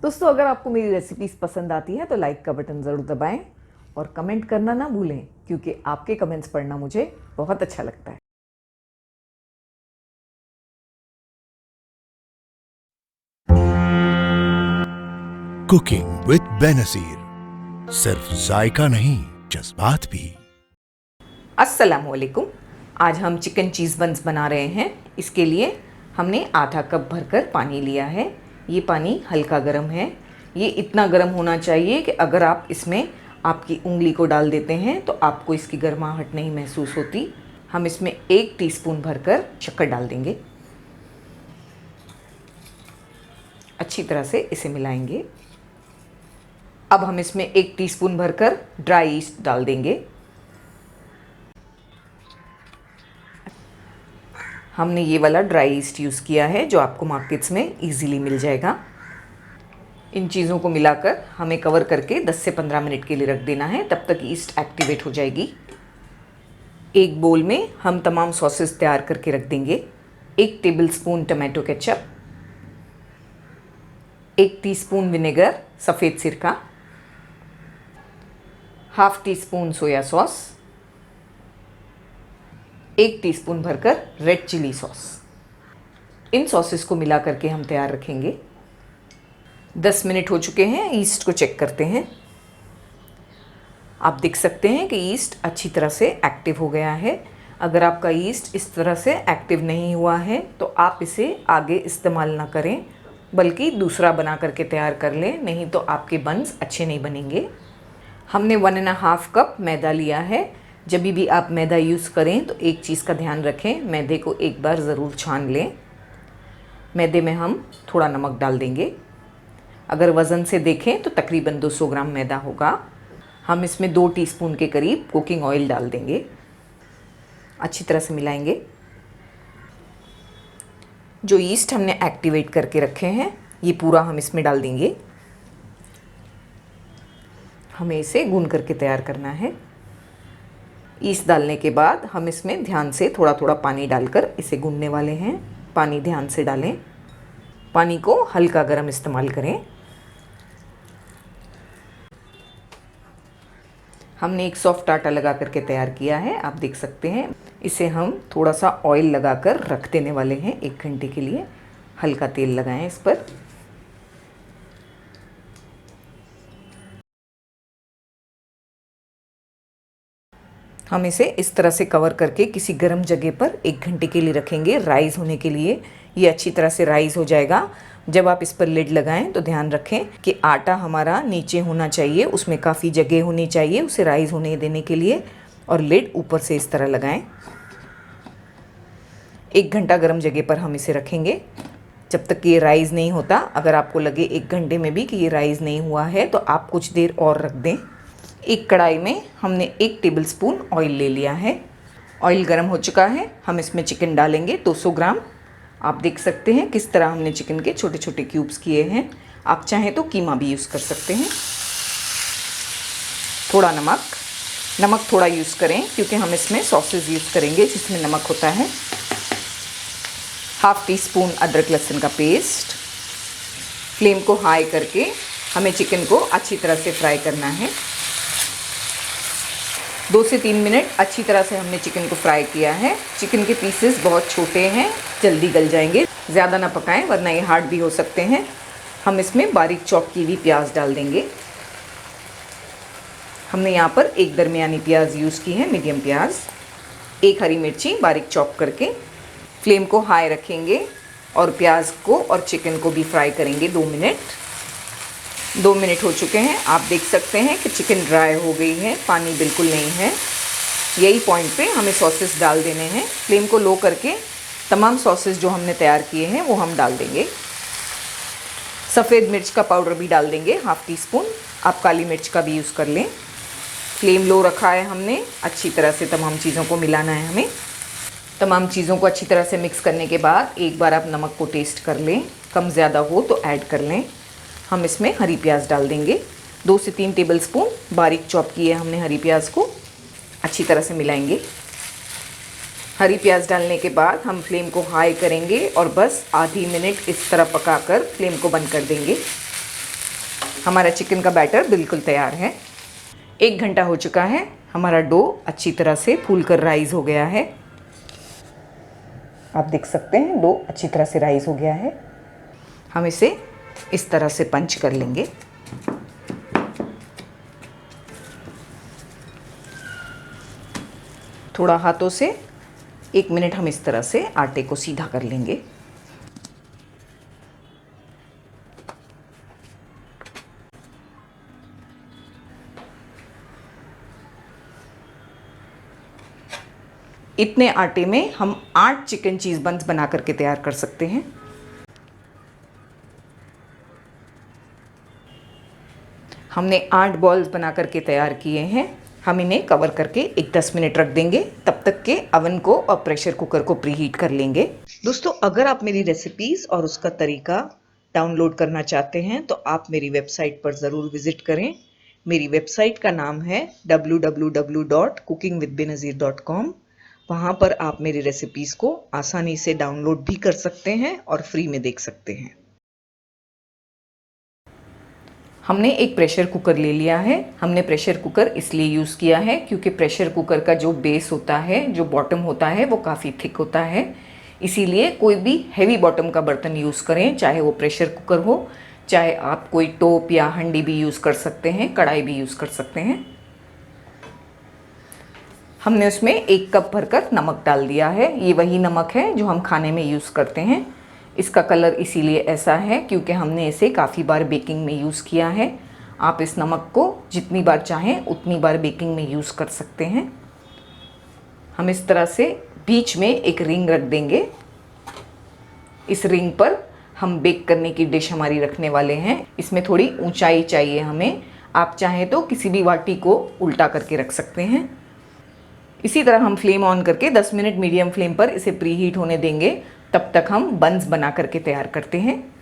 दोस्तों, अगर आपको मेरी रेसिपीज़ पसंद आती हैं तो लाइक का बटन ज़रूर दबाएं और कमेंट करना ना भूलें, क्योंकि आपके कमेंट्स पढ़ना मुझे बहुत अच्छा लगता है। कुकिंग विद बेनज़ीर, सिर्फ जायका नहीं जज्बात भी। अस्सलामुअलैकुम। आज हम चिकन चीज़ बन्स बना रहे हैं। इसके लिए हमने आधा कप भरकर पानी लिया है। ये पानी हल्का गर्म है। ये इतना गर्म होना चाहिए कि अगर आप इसमें आपकी उंगली को डाल देते हैं तो आपको इसकी गर्माहट नहीं महसूस होती। हम इसमें 1 टीस्पून भरकर शक्कर डाल देंगे। अच्छी तरह से इसे मिलाएंगे। अब हम इसमें 1 टीस्पून भरकर ड्राई ईस्ट डाल देंगे। हमने ये वाला ड्राई ईस्ट यूज़ किया है जो आपको मार्केट्स में इजीली मिल जाएगा। इन चीज़ों को मिलाकर हमें कवर करके 10 से 15 मिनट के लिए रख देना है, तब तक ईस्ट एक्टिवेट हो जाएगी। एक बोल में हम तमाम सॉसेस तैयार करके रख देंगे। 1 tablespoon tomato ketchup, 1 teaspoon vinegar सफ़ेद सिरका, half tea spoon soya sauce, 1 teaspoon भरकर रेड चिली सॉस। इन सॉसेस को मिला करके हम तैयार रखेंगे। 10 मिनट हो चुके हैं। ईस्ट को चेक करते हैं। आप देख सकते हैं कि ईस्ट अच्छी तरह से एक्टिव हो गया है। अगर आपका ईस्ट इस तरह से एक्टिव नहीं हुआ है तो आप इसे आगे इस्तेमाल ना करें, बल्कि दूसरा बना करके तैयार कर लें, नहीं तो आपके बन्स अच्छे नहीं बनेंगे। हमने 1.5 कप मैदा लिया है। जब भी आप मैदा यूज़ करें तो एक चीज़ का ध्यान रखें, मैदे को एक बार ज़रूर छान लें। मैदे में हम थोड़ा नमक डाल देंगे। अगर वज़न से देखें तो तकरीबन 200 ग्राम मैदा होगा। हम इसमें 2 टीस्पून के करीब कुकिंग ऑयल डाल देंगे। अच्छी तरह से मिलाएंगे। जो ईस्ट हमने एक्टिवेट करके रखे हैं ये पूरा हम इसमें डाल देंगे। हमें इसे गूंद करके तैयार करना है। ईस्ट डालने के बाद हम इसमें ध्यान से थोड़ा थोड़ा पानी डालकर इसे गूंदने वाले हैं। पानी ध्यान से डालें। पानी को हल्का गर्म इस्तेमाल करें। हमने एक सॉफ्ट आटा लगा करके तैयार किया है, आप देख सकते हैं। इसे हम थोड़ा सा ऑयल लगाकर रख देने वाले हैं 1 घंटे के लिए। हल्का तेल लगाएं इस पर। हम इसे इस तरह से कवर करके किसी गर्म जगह पर 1 घंटे के लिए रखेंगे राइज़ होने के लिए। ये अच्छी तरह से राइज़ हो जाएगा। जब आप इस पर लिड लगाएं तो ध्यान रखें कि आटा हमारा नीचे होना चाहिए, उसमें काफ़ी जगह होनी चाहिए उसे राइज़ होने देने के लिए, और लिड ऊपर से इस तरह लगाएं। 1 घंटा गर्म जगह पर हम इसे रखेंगे जब तक कि ये राइज़ नहीं होता। अगर आपको लगे 1 घंटे में भी कि ये राइज़ नहीं हुआ है तो आप कुछ देर और रख दें। एक कढ़ाई में हमने 1 टेबलस्पून ऑयल ले लिया है। ऑयल गर्म हो चुका है। हम इसमें चिकन डालेंगे 200 ग्राम। आप देख सकते हैं किस तरह हमने चिकन के छोटे छोटे क्यूब्स किए हैं। आप चाहें तो कीमा भी यूज़ कर सकते हैं। थोड़ा नमक थोड़ा यूज़ करें क्योंकि हम इसमें सॉसेज यूज़ करेंगे जिसमें नमक होता है। हाफ टी स्पून अदरक लहसुन का पेस्ट। फ्लेम को हाई करके हमें चिकन को अच्छी तरह से फ्राई करना है। 2 से 3 मिनट अच्छी तरह से हमने चिकन को फ्राई किया है। चिकन के पीसेस बहुत छोटे हैं, जल्दी गल जाएंगे। ज़्यादा ना पकाएं वरना ये हार्ड भी हो सकते हैं। हम इसमें बारीक चॉप की हुई प्याज डाल देंगे। हमने यहाँ पर 1 दरमियानी प्याज यूज़ की है, मीडियम प्याज। 1 हरी मिर्ची बारीक चॉप करके। फ्लेम को हाई रखेंगे और प्याज को और चिकन को भी फ्राई करेंगे 2 मिनट। 2 मिनट हो चुके हैं। आप देख सकते हैं कि चिकन ड्राई हो गई है, पानी बिल्कुल नहीं है। यही पॉइंट पे हमें सॉसेस डाल देने हैं। फ्लेम को लो करके तमाम सॉसेस जो हमने तैयार किए हैं वो हम डाल देंगे। सफ़ेद मिर्च का पाउडर भी डाल देंगे, हाफ टी स्पून। आप काली मिर्च का भी यूज़ कर लें। फ्लेम लो रखा है हमने। अच्छी तरह से तमाम चीज़ों को मिलाना है हमें। तमाम चीज़ों को अच्छी तरह से मिक्स करने के बाद एक बार आप नमक को टेस्ट कर लें, कम ज़्यादा हो तो ऐड कर लें। हम इसमें हरी प्याज डाल देंगे। 2 से 3 टेबलस्पून बारीक चॉप किए हमने हरी प्याज को। अच्छी तरह से मिलाएंगे। हरी प्याज डालने के बाद हम फ्लेम को हाई करेंगे और बस आधी मिनट इस तरह पकाकर फ्लेम को बंद कर देंगे। हमारा चिकन का बैटर बिल्कुल तैयार है। 1 घंटा हो चुका है। हमारा डो अच्छी तरह से फूल कर राइज हो गया है। आप देख सकते हैं डो अच्छी तरह से राइज हो गया है। हम इसे इस तरह से पंच कर लेंगे। थोड़ा हाथों से 1 मिनट हम इस तरह से आटे को सीधा कर लेंगे। इतने आटे में हम 8 चिकन चीज़ बंस बना करके तैयार कर सकते हैं। हमने 8 बॉल्स बना करके तैयार किए हैं। हम इन्हें कवर करके एक 10 मिनट रख देंगे। तब तक के अवन को और प्रेशर कुकर को प्रीहीट कर लेंगे। दोस्तों, अगर आप मेरी रेसिपीज़ और उसका तरीका डाउनलोड करना चाहते हैं तो आप मेरी वेबसाइट पर ज़रूर विज़िट करें। मेरी वेबसाइट का नाम है www.cookingwithbenazir.com। वहाँ पर आप मेरी रेसिपीज़ को आसानी से डाउनलोड भी कर सकते हैं और फ्री में देख सकते हैं। हमने एक प्रेशर कुकर ले लिया है। हमने प्रेशर कुकर इसलिए यूज़ किया है क्योंकि प्रेशर कुकर का जो बेस होता है, जो बॉटम होता है, वो काफ़ी थिक होता है। इसीलिए कोई भी हैवी बॉटम का बर्तन यूज़ करें, चाहे वो प्रेशर कुकर हो, चाहे आप कोई टोप या हंडी भी यूज़ कर सकते हैं, कढ़ाई भी यूज़ कर सकते हैं। हमने उसमें 1 कप भरकर नमक डाल दिया है। ये वही नमक है जो हम खाने में यूज़ करते हैं। इसका कलर इसीलिए ऐसा है क्योंकि हमने इसे काफ़ी बार बेकिंग में यूज़ किया है। आप इस नमक को जितनी बार चाहें उतनी बार बेकिंग में यूज़ कर सकते हैं। हम इस तरह से बीच में एक रिंग रख देंगे। इस रिंग पर हम बेक करने की डिश हमारी रखने वाले हैं। इसमें थोड़ी ऊंचाई चाहिए हमें। आप चाहें तो किसी भी वाटी को उल्टा करके रख सकते हैं। इसी तरह हम फ्लेम ऑन करके 10 मिनट मीडियम फ्लेम पर इसे प्रीहीट होने देंगे। तब तक हम बंस बना करके तैयार करते हैं।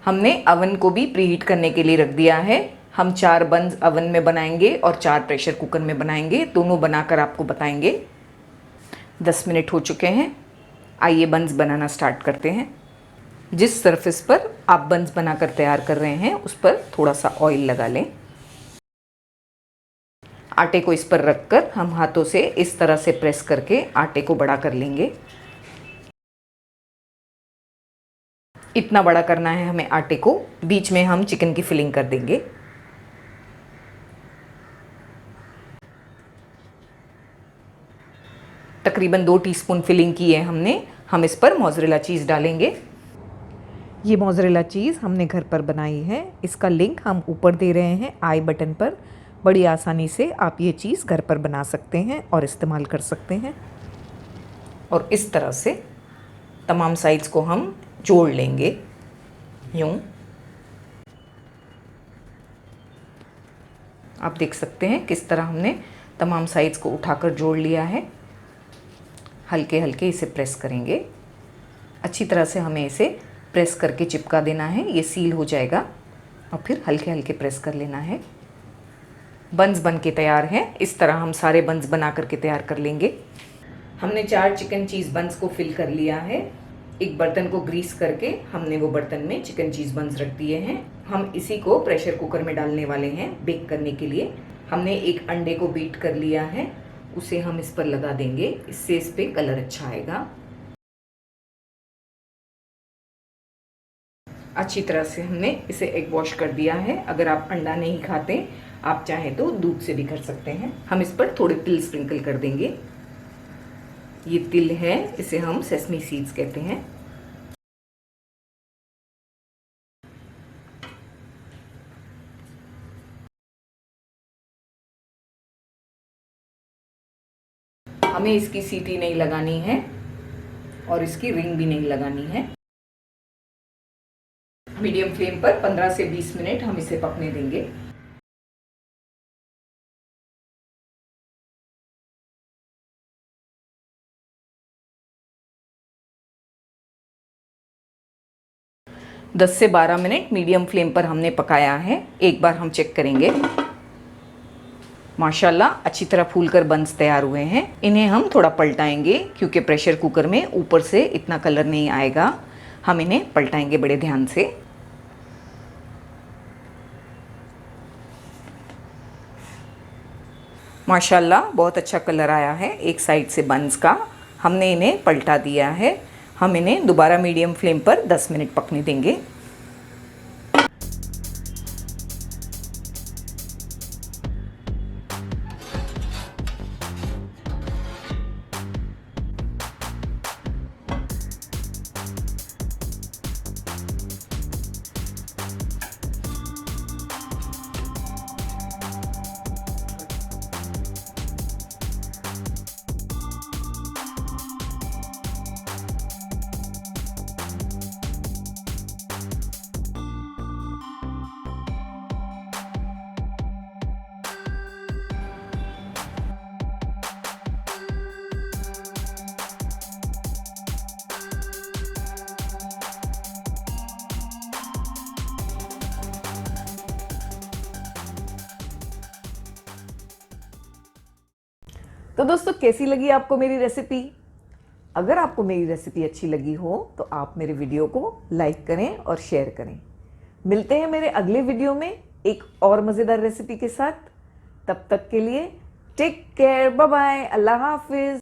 हमने अवन को भी प्रीहीट करने के लिए रख दिया है। हम 4 बंस अवन में बनाएंगे और 4 प्रेशर कुकर में बनाएंगे। दोनों बनाकर आपको बताएंगे। 10 मिनट हो चुके हैं। आइए बंस बनाना स्टार्ट करते हैं। जिस सरफेस पर आप बंस बनाकर तैयार कर रहे हैं उस पर थोड़ा सा ऑयल लगा लें। आटे को इस पर रखकर हम हाथों से इस तरह से प्रेस करके आटे को बड़ा कर लेंगे। इतना बड़ा करना है हमें आटे को। बीच में हम चिकन की फिलिंग कर देंगे। तकरीबन 2 टीस्पून फिलिंग की है हमने। हम इस पर मोज़रेला चीज़ डालेंगे। ये मोज़रेला चीज़ हमने घर पर बनाई है। इसका लिंक हम ऊपर दे रहे हैं आई बटन पर। बड़ी आसानी से आप ये चीज़ घर पर बना सकते हैं और इस्तेमाल कर सकते हैं। और इस तरह से तमाम साइड्स को हम जोड़ लेंगे यूँ। आप देख सकते हैं किस तरह हमने तमाम साइड्स को उठाकर जोड़ लिया है। हल्के हल्के इसे प्रेस करेंगे। अच्छी तरह से हमें इसे प्रेस करके चिपका देना है। ये सील हो जाएगा और फिर हल्के हल्के प्रेस कर लेना है। बंस बन के तैयार हैं। इस तरह हम सारे बंस बना करके तैयार कर लेंगे। हमने 4 चिकन चीज़ बंस को फिल कर लिया है। एक बर्तन को ग्रीस करके हमने वो बर्तन में चिकन चीज़ बंस रख दिए हैं। हम इसी को प्रेशर कुकर में डालने वाले हैं बेक करने के लिए। हमने एक अंडे को बीट कर लिया है, उसे हम इस पर लगा देंगे। इससे इस पर कलर अच्छा आएगा। अच्छी तरह से हमने इसे एग वॉश कर दिया है। अगर आप अंडा नहीं खाते, आप चाहें तो दूध से भी कर सकते हैं। हम इस पर थोड़े तिल स्प्रिंकल कर देंगे। ये तिल है, इसे हम सेसमी सीड्स कहते हैं। हमें इसकी सीटी नहीं लगानी है और इसकी रिंग भी नहीं लगानी है। मीडियम फ्लेम पर 15 से 20 मिनट हम इसे पकने देंगे। दस से 12 मिनट मीडियम फ्लेम पर हमने पकाया है। एक बार हम चेक करेंगे। माशाल्लाह अच्छी तरह फूलकर बंस तैयार हुए हैं। इन्हें हम थोड़ा पलटाएंगे क्योंकि प्रेशर कुकर में ऊपर से इतना कलर नहीं आएगा। हम इन्हें पलटाएंगे बड़े ध्यान से। माशाल्लाह बहुत अच्छा कलर आया है एक साइड से बंस का। हमने इन्हें पलटा दिया है। हम इन्हें दोबारा मीडियम फ्लेम पर 10 मिनट पकने देंगे। तो दोस्तों कैसी लगी आपको मेरी रेसिपी? अगर आपको मेरी रेसिपी अच्छी लगी हो तो आप मेरे वीडियो को लाइक करें और शेयर करें। मिलते हैं मेरे अगले वीडियो में एक और मज़ेदार रेसिपी के साथ। तब तक के लिए टेक केयर, बाय बाय, अल्लाह हाफिज।